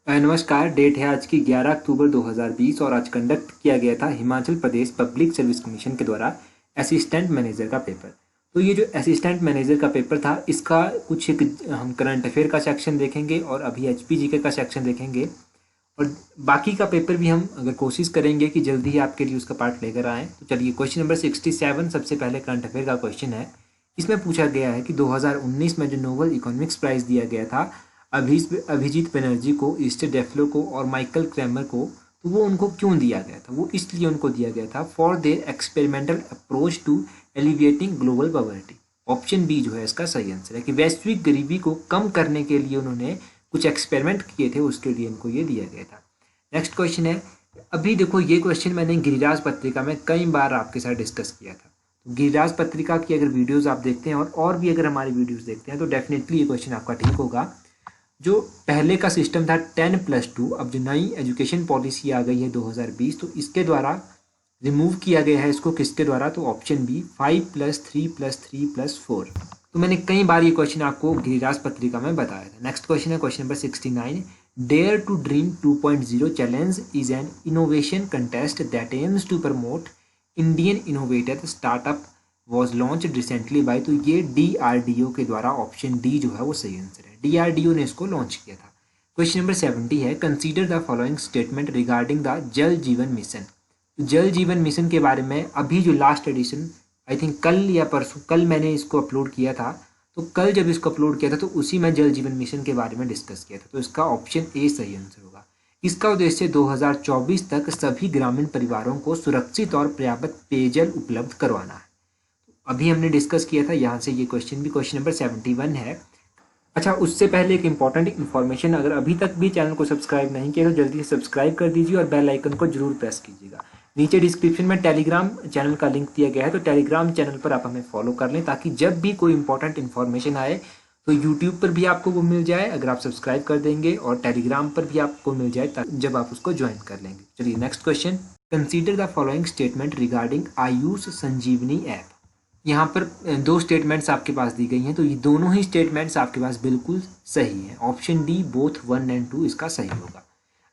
नमस्कार। डेट है आज की 11 अक्टूबर 2020 और आज कंडक्ट किया गया था Himachal Pradesh public service commission के द्वारा असिस्टेंट मैनेजर का पेपर। तो ये जो असिस्टेंट मैनेजर का पेपर था इसका कुछ एक हम करंट अफेयर का सेक्शन देखेंगे और अभी एचपीजीके का सेक्शन देखेंगे और बाकी का पेपर भी हम अगर कोशिश करेंगे कि जल्दी ही आपके लिए उसका पार्ट लेकर आएँ। तो चलिए क्वेश्चन नंबर 67 सबसे पहले करंट अफेयर का क्वेश्चन है। इसमें पूछा गया है कि 2019 में जो नोबेल इकोनॉमिक्स प्राइज दिया गया था अभिजीत बनर्जी को, ईस्टर डेफलो को और माइकल क्रैमर को, तो वो उनको क्यों दिया गया था? वो इसलिए उनको दिया गया था for their experimental approach to alleviating global poverty. Option B जो है इसका सही आंसर है कि वैश्विक गरीबी को कम करने के लिए उन्होंने कुछ एक्सपेरिमेंट किए थे, उसके लिए इनको ये दिया गया था। नेक्स्ट क्वेश्चन है, अभी देखो ये क्वेश्चन मैंने गिरिराज पत्रिका में कई बार आपके साथ डिस्कस किया था। तो गिरिराज पत्रिका की अगर वीडियोस आप देखते हैं और भी अगर हमारी वीडियोस देखते हैं तो डेफिनेटली ये क्वेश्चन आपका ठीक होगा। जो पहले का सिस्टम था 10+2, अब जो नई एजुकेशन पॉलिसी आ गई है 2020, तो इसके द्वारा रिमूव किया गया है इसको। किसके द्वारा? तो ऑप्शन बी 5+3+3+4। तो मैंने कई बार ये क्वेश्चन आपको गिरिराज पत्रिका में बताया था। नेक्स्ट क्वेश्चन है question number 69। Dare to dream 2.0 challenge is an innovation contest that aims to promote Indian innovator startup was launch recently by. तो ये डीआरडीओ के द्वारा, ऑप्शन डी जो है वो सही आंसर है। डीआरडीओ ने इसको लॉन्च किया था। क्वेश्चन नंबर 70 है, consider the following statement regarding the जल जीवन मिशन। जल जीवन मिशन के बारे में अभी जो लास्ट एडिशन आई थिंक कल या परसों, कल मैंने इसको अपलोड किया था। तो कल जब इसको अपलोड किया था तो उसी में जल जीवन मिशन के बारे में डिस्कस किया था। तो इसका ऑप्शन ए सही आंसर होगा। इसका उद्देश्य 2024 तक सभी ग्रामीण परिवारों को सुरक्षित और पर्याप्त पेयजल उपलब्ध करवाना है। अभी हमने डिस्कस किया था, यहाँ से ये क्वेश्चन भी क्वेश्चन नंबर 71 है। अच्छा, उससे पहले एक इंपॉर्टेंट इन्फॉर्मेशन, अगर अभी तक भी चैनल को सब्सक्राइब नहीं किया तो जल्दी से सब्सक्राइब कर दीजिए और बेल आइकन को जरूर प्रेस कीजिएगा। नीचे डिस्क्रिप्शन में टेलीग्राम चैनल का लिंक दिया गया है, तो टेलीग्राम चैनल पर आप हमें फॉलो कर लें ताकि जब भी कोई इंपॉर्टेंट इन्फॉर्मेशन आए तो यूट्यूब पर भी आपको वो मिल जाए अगर आप सब्सक्राइब कर देंगे, और टेलीग्राम पर भी आपको मिल जाए जब आप उसको ज्वाइन कर लेंगे। चलिए next question, consider the following statement regarding Ayush Sanjeevani app. यहाँ पर दो स्टेटमेंट्स आपके पास दी गई हैं, तो ये दोनों ही स्टेटमेंट्स आपके पास बिल्कुल सही हैं। ऑप्शन डी बोथ 1 और 2 इसका सही होगा।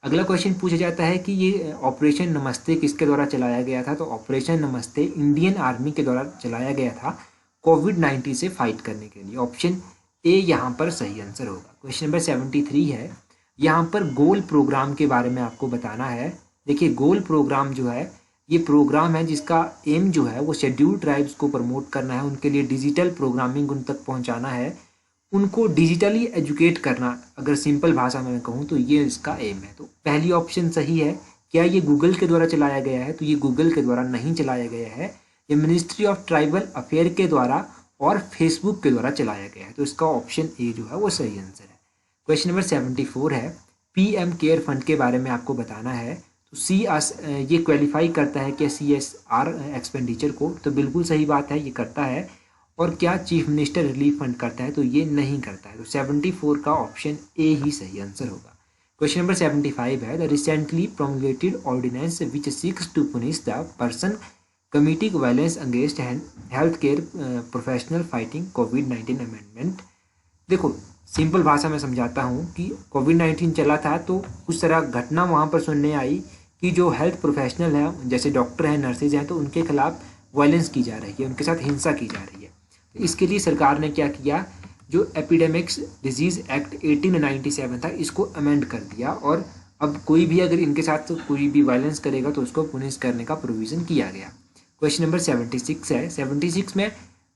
अगला क्वेश्चन पूछा जाता है कि ये ऑपरेशन नमस्ते किसके द्वारा चलाया गया था? तो ऑपरेशन नमस्ते इंडियन आर्मी के द्वारा चलाया गया था कोविड-19 से फाइट करने के लिए। ऑप्शन ए यहाँ पर सही आंसर होगा। क्वेश्चन नंबर 73 है, यहाँ पर गोल प्रोग्राम के बारे में आपको बताना है। देखिए, गोल प्रोग्राम जो है ये प्रोग्राम है जिसका एम जो है वो शेड्यूल ट्राइब्स को प्रमोट करना है, उनके लिए डिजिटल प्रोग्रामिंग उन तक पहुंचाना है, उनको डिजिटली एजुकेट करना। अगर सिंपल भाषा में मैं कहूँ तो ये इसका एम है। तो पहली ऑप्शन सही है। क्या ये गूगल के द्वारा चलाया गया है? तो ये गूगल के द्वारा नहीं चलाया गया है, ये मिनिस्ट्री ऑफ ट्राइबल अफेयर के द्वारा और फेसबुक के द्वारा चलाया गया है। तो इसका ऑप्शन ए जो है वो सही आंसर है। क्वेश्चन नंबर 74 है, पीएम केयर फंड के बारे में आपको बताना है। तो ये क्वालिफाई करता है क्या CSR एक्सपेंडिचर को? तो बिल्कुल सही बात है, ये करता है। और क्या चीफ मिनिस्टर रिलीफ फंड करता है? तो ये नहीं करता है। तो 74 का ऑप्शन ए ही सही आंसर होगा। क्वेश्चन नंबर 75 है, the recently promulgated ordinance which seeks to punish the person committing violence against health care professional fighting कोविड-19 अमेंडमेंट। देखो, सिंपल भाषा में समझाता हूँ कि कोविड-19 चला था तो कुछ तरह घटना वहाँ पर सुनने आई कि जो हेल्थ प्रोफेशनल हैं, जैसे डॉक्टर हैं, नर्सेज हैं, तो उनके खिलाफ वायलेंस की जा रही है, उनके साथ हिंसा की जा रही है। तो इसके लिए सरकार ने क्या किया, जो एपिडेमिक्स डिजीज़ एक्ट 1897 था इसको अमेंड कर दिया, और अब कोई भी अगर इनके साथ कोई भी वायलेंस करेगा तो उसको पुनिश करने का प्रोविज़न किया गया। क्वेश्चन नंबर 76 है, 76 में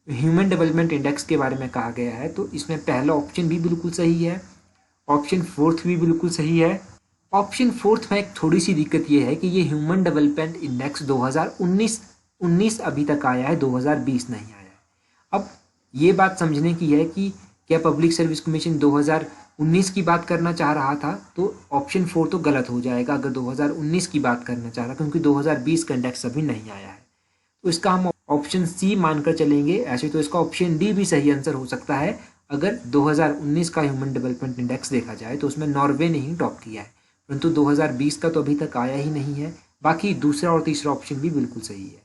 ह्यूमन डेवलपमेंट इंडेक्स के बारे में कहा गया है। तो इसमें पहला ऑप्शन भी बिल्कुल सही है, ऑप्शन फोर्थ भी बिल्कुल सही है। ऑप्शन फोर्थ में एक थोड़ी सी दिक्कत ये है कि ये ह्यूमन डेवलपमेंट इंडेक्स 2019 अभी तक आया है, 2020 नहीं आया है। अब ये बात समझने की है कि क्या पब्लिक सर्विस कमीशन 2019 की बात करना चाह रहा था? तो ऑप्शन 4 तो गलत हो जाएगा अगर 2019 की बात करना चाह रहा, क्योंकि 2020 का इंडेक्स अभी नहीं आया है। तो इसका हम ऑप्शन सी मानकर चलेंगे। ऐसे तो इसका ऑप्शन डी भी सही आंसर हो सकता है। अगर 2019 का ह्यूमन डेवलपमेंट इंडेक्स देखा जाए तो उसमें नॉर्वे ने ही टॉप किया है, परंतु 2020 का तो अभी तक आया ही नहीं है। बाकी दूसरा और तीसरा ऑप्शन भी बिल्कुल सही है।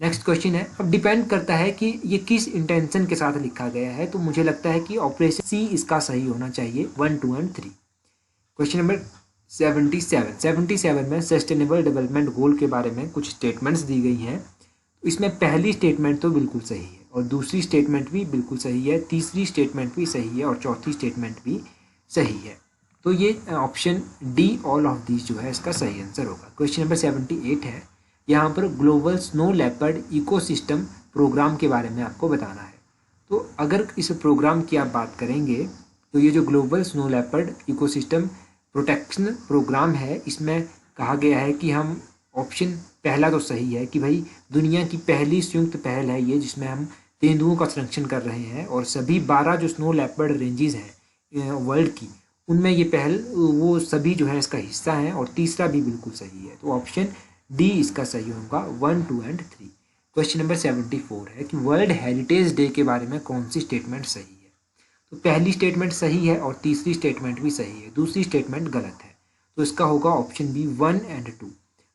नेक्स्ट क्वेश्चन है, अब डिपेंड करता है कि ये किस इंटेंशन के साथ लिखा गया है। तो मुझे लगता है कि ऑप्शन सी इसका सही होना चाहिए, 1, 2 और 3। क्वेश्चन नंबर 77 में सस्टेनेबल डेवलपमेंट गोल के बारे में कुछ स्टेटमेंट्स दी गई हैं। तो इसमें पहली स्टेटमेंट तो बिल्कुल सही है और दूसरी स्टेटमेंट भी बिल्कुल सही है, तीसरी स्टेटमेंट भी सही है और चौथी स्टेटमेंट भी सही है। तो ये option D all of these जो है इसका सही आंसर होगा। क्वेश्चन नंबर 78 है, यहाँ पर global snow leopard ecosystem programme के बारे में आपको बताना है। तो अगर इस प्रोग्राम की आप बात करेंगे तो ये जो global snow leopard ecosystem protection programme है, इसमें कहा गया है कि हम ऑप्शन पहला तो सही है कि भाई दुनिया की पहली संयुक्त पहल है ये, जिसमें हम तेंदुओं का संरक्षण कर रहे हैं और सभी 12 जो स्नो लेपर्ड रेंजेस हैं वर्ल्ड की, उनमें ये पहल वो सभी जो है इसका हिस्सा हैं। और तीसरा भी बिल्कुल सही है, तो ऑप्शन डी इसका सही होगा 1, 2 एंड 3। क्वेश्चन नंबर 74 है कि वर्ल्ड हेरिटेज डे के बारे में कौन सी स्टेटमेंट सही है। तो पहली स्टेटमेंट सही है और तीसरी स्टेटमेंट भी सही है, दूसरी स्टेटमेंट गलत है, तो इसका होगा ऑप्शन बी 1 एंड 2।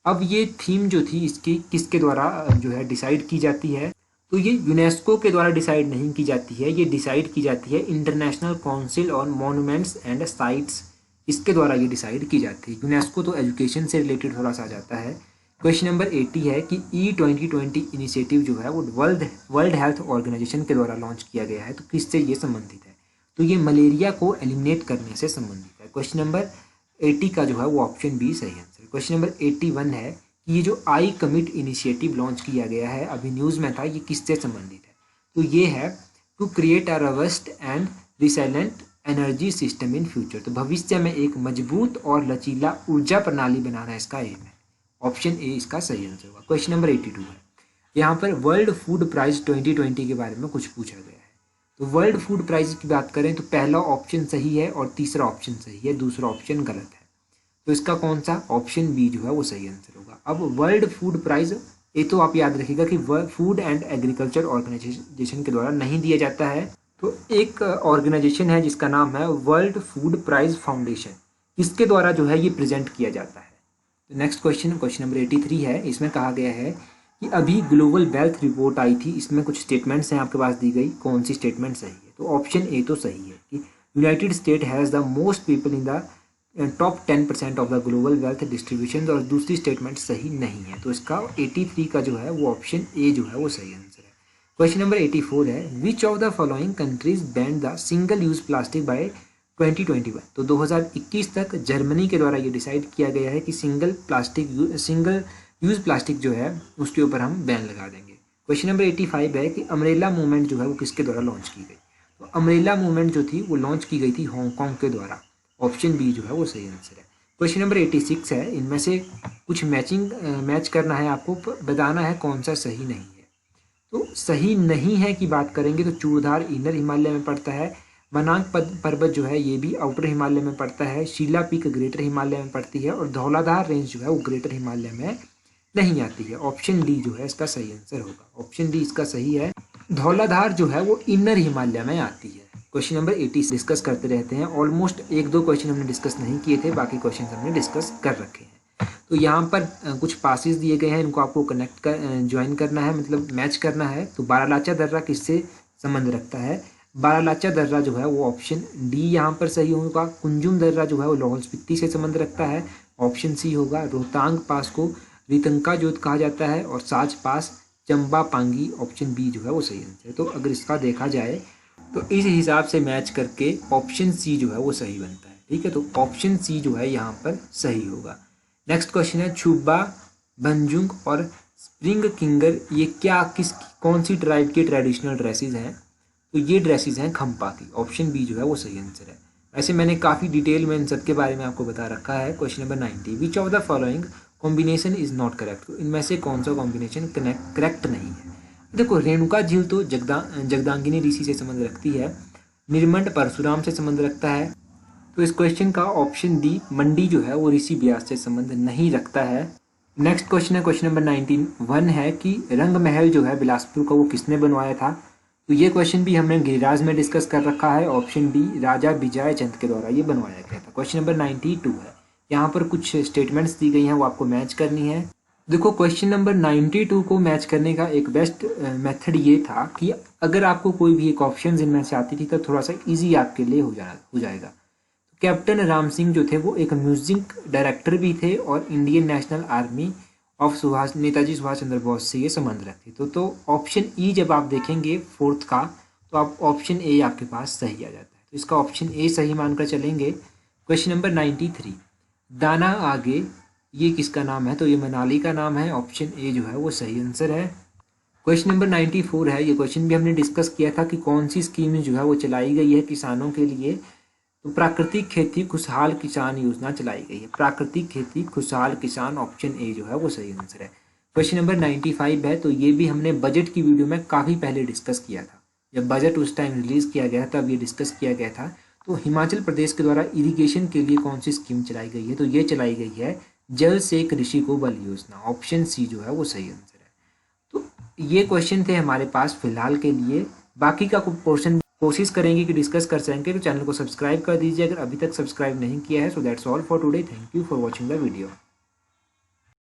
अब ये थीम जो थी इसकी किसके द्वारा जो है डिसाइड की जाती है, तो ये यूनेस्को के द्वारा डिसाइड नहीं की जाती है, ये डिसाइड की जाती है international council on monuments and sites, इसके द्वारा ये डिसाइड की जाती है। यूनेस्को तो एजुकेशन से रिलेटेड थोड़ा सा आ जाता है। क्वेश्चन नंबर 80 है कि E2020 इनिशिएटिव जो है वो वर्ल्ड हेल्थ ऑर्गेनाइजेशन के द्वारा लॉन्च किया गया है, तो किससे ये संबंधित है, तो ये मलेरिया को एलिमिनेट करने से संबंधित है। क्वेश्चन नंबर 80 का जो है वो ऑप्शन बी सही आंसर। क्वेश्चन नंबर 81 है कि ये जो आई कमिट इनिशिएटिव लॉन्च किया गया है, अभी न्यूज़ में था, ये किससे संबंधित है, तो ये है to create a robust and resilient energy system in future, तो भविष्य में एक मजबूत और लचीला ऊर्जा प्रणाली बनाना इसका एम है। ऑप्शन ए इसका सही आंसर होगा। क्वेश्चन नंबर 82 है, यहाँ पर वर्ल्ड फूड प्राइज 2020 के बारे में कुछ पूछा गया है। तो वर्ल्ड फूड प्राइज की बात करें तो पहला ऑप्शन सही है और तीसरा ऑप्शन सही है, दूसरा ऑप्शन गलत है, तो इसका कौन सा, ऑप्शन बी जो है वो सही आंसर होगा। अब वर्ल्ड फूड प्राइज ये तो आप याद रखिएगा कि फूड एंड एग्रीकल्चर ऑर्गेनाइजेशन के द्वारा नहीं दिया जाता है, तो एक ऑर्गेनाइजेशन है जिसका नाम है वर्ल्ड फूड प्राइज फाउंडेशन, इसके द्वारा जो है ये प्रेजेंट किया जाता है। तो नेक्स्ट क्वेश्चन नंबर 83 है, इसमें कहा गया है कि अभी ग्लोबल वेल्थ रिपोर्ट आई थी, इसमें कुछ स्टेटमेंट्स हैं आपके पास दी गई, कौन सी स्टेटमेंट सही है, तो ऑप्शन ए तो सही है कि United state has the most people in the top 10% of the global wealth distribution, और दूसरी स्टेटमेंट सही नहीं है, तो इसका 83 का जो है वो ऑप्शन ए जो है वो सही आंसर है। क्वेश्चन नंबर 84 है, which of the following countries banned the single use plastic by 2021, तो 2021 तक जर्मनी के द्वारा ये डिसाइड किया गया है कि सिंगल यूज प्लास्टिक जो है उसके ऊपर हम बैन लगा देंगे। क्वेश्चन नंबर 85 है कि अम्ब्रेला मूवमेंट जो है वो किसके द्वारा लॉन्च की गई, तो अम्ब्रेला मूवमेंट जो थी वो लॉन्च की गई थी हांगकांग के द्वारा, ऑप्शन बी जो है वो सही आंसर है। क्वेश्चन नंबर 86 है, इनमें से कुछ मैच करना है आपको, बताना है कौन सा सही नहीं है। तो सही नहीं है की बात करेंगे तो चूड़धार इनर हिमालय में पड़ता है, मनांग पर्वत जो है ये भी आउटर हिमालय में पड़ता है, शीला पीक ग्रेटर हिमालय में पड़ती है, और धौलाधार रेंज जो है वो ग्रेटर हिमालय में नहीं आती है। ऑप्शन डी जो है इसका सही आंसर होगा, ऑप्शन डी इसका सही है, धौलाधार जो है वो इनर हिमालय में आती है। क्वेश्चन नंबर 80 डिस्कस करते रहते हैं, ऑलमोस्ट 1-2 क्वेश्चन हमने डिस्कस नहीं किए थे, बाकी क्वेश्चन हमने डिस्कस कर रखे हैं। तो यहाँ पर कुछ पासेस दिए गए हैं, इनको आपको ज्वाइन करना है, मतलब मैच करना है। तो बारालाचा दर्रा किससे संबंध रखता है, बारालाचा दर्रा जो है वो ऑप्शन डी यहाँ पर सही होगा। कुंजुम दर्रा जो है वो लाहौल स्पीति से संबंध रखता है, ऑप्शन सी होगा। रोहतांग पास को रितंका जोत कहा जाता है और साच पास चंबा पांगी, ऑप्शन बी जो है वो सही आंसर है। तो अगर इसका देखा जाए तो इस हिसाब से मैच करके ऑप्शन सी जो है वो सही बनता है, ठीक है। तो ऑप्शन सी जो है यहाँ पर सही होगा। नेक्स्ट क्वेश्चन है, छुब्बा, बंजुंग और स्प्रिंग किंगर ये कौन सी ट्राइब के ट्रेडिशनल ड्रेसेस हैं, तो ये ड्रेसेस हैं खम्पा की, ऑप्शन बी जो है वो सही आंसर है। वैसे मैंने काफ़ी डिटेल में इन सब के बारे में आपको बता रखा है। Question number 90, which of the following combination is not correct, तो इनमें से कौन सा कॉम्बिनेशन करेक्ट नहीं है। देखो, रेणुका झील तो जगदांगिनी ऋषि से संबंध रखती है, निर्मंड परशुराम से संबंध रखता है, तो इस क्वेश्चन का ऑप्शन डी मंडी जो है वो ऋषि व्यास से संबंध नहीं रखता है। नेक्स्ट क्वेश्चन है, क्वेश्चन नंबर 91 है कि रंग महल जो है बिलासपुर का वो किसने बनवाया था, तो ये क्वेश्चन भी हमने गिरिराज में डिस्कस कर रखा है, ऑप्शन डी राजा विजय चंद के द्वारा ये बनवाया गया था। क्वेश्चन नंबर 92 है, यहाँ पर कुछ स्टेटमेंट्स दी गई हैं वो आपको मैच करनी है। देखो, क्वेश्चन नंबर 92 को मैच करने का एक बेस्ट मेथड ये था कि अगर आपको कोई भी एक ऑप्शन इनमें से आती थी तो थोड़ा सा इजी आपके लिए हो जाएगा। तो कैप्टन राम सिंह जो थे वो एक म्यूजिक डायरेक्टर भी थे और Indian National Army of Netaji Subhash Chandra Bose से ये संबंध रखते। तो ऑप्शन ई जब आप देखेंगे फोर्थ का, तो आप ऑप्शन ए आपके पास सही आ जाता है। तो इसका ऑप्शन ए सही मानकर चलेंगे। क्वेश्चन नंबर 93, दाना आगे ये किसका नाम है? तो ये मनाली का नाम है। ऑप्शन ए जो है वो सही आंसर है। क्वेश्चन नंबर 94 है, ये क्वेश्चन भी हमने डिस्कस किया था कि कौन सी स्कीम जो है वो चलाई गई है किसानों के लिए। तो प्राकृतिक खेती खुशहाल किसान योजना चलाई गई है। प्राकृतिक खेती खुशहाल किसान, ऑप्शन ए जो है वो सही आंसर है। क्वेश्चन नंबर 95 है, तो ये भी हमने बजट की वीडियो में काफ़ी पहले डिस्कस किया था। जब बजट उस टाइम रिलीज किया गया तब ये डिस्कस किया गया था। तो हिमाचल प्रदेश के द्वारा इरिगेशन के लिए कौन सी स्कीम चलाई गई है? तो ये चलाई गई है जल से कृषि को बल योजना, ऑप्शन सी जो है वो सही आंसर है। तो ये क्वेश्चन थे हमारे पास फिलहाल के लिए। बाकी का पोर्शन कोशिश करेंगे कि डिस्कस कर सकें। तो चैनल को सब्सक्राइब कर दीजिए अगर अभी तक सब्सक्राइब नहीं किया है। So that's all for today. Thank you for watching the video.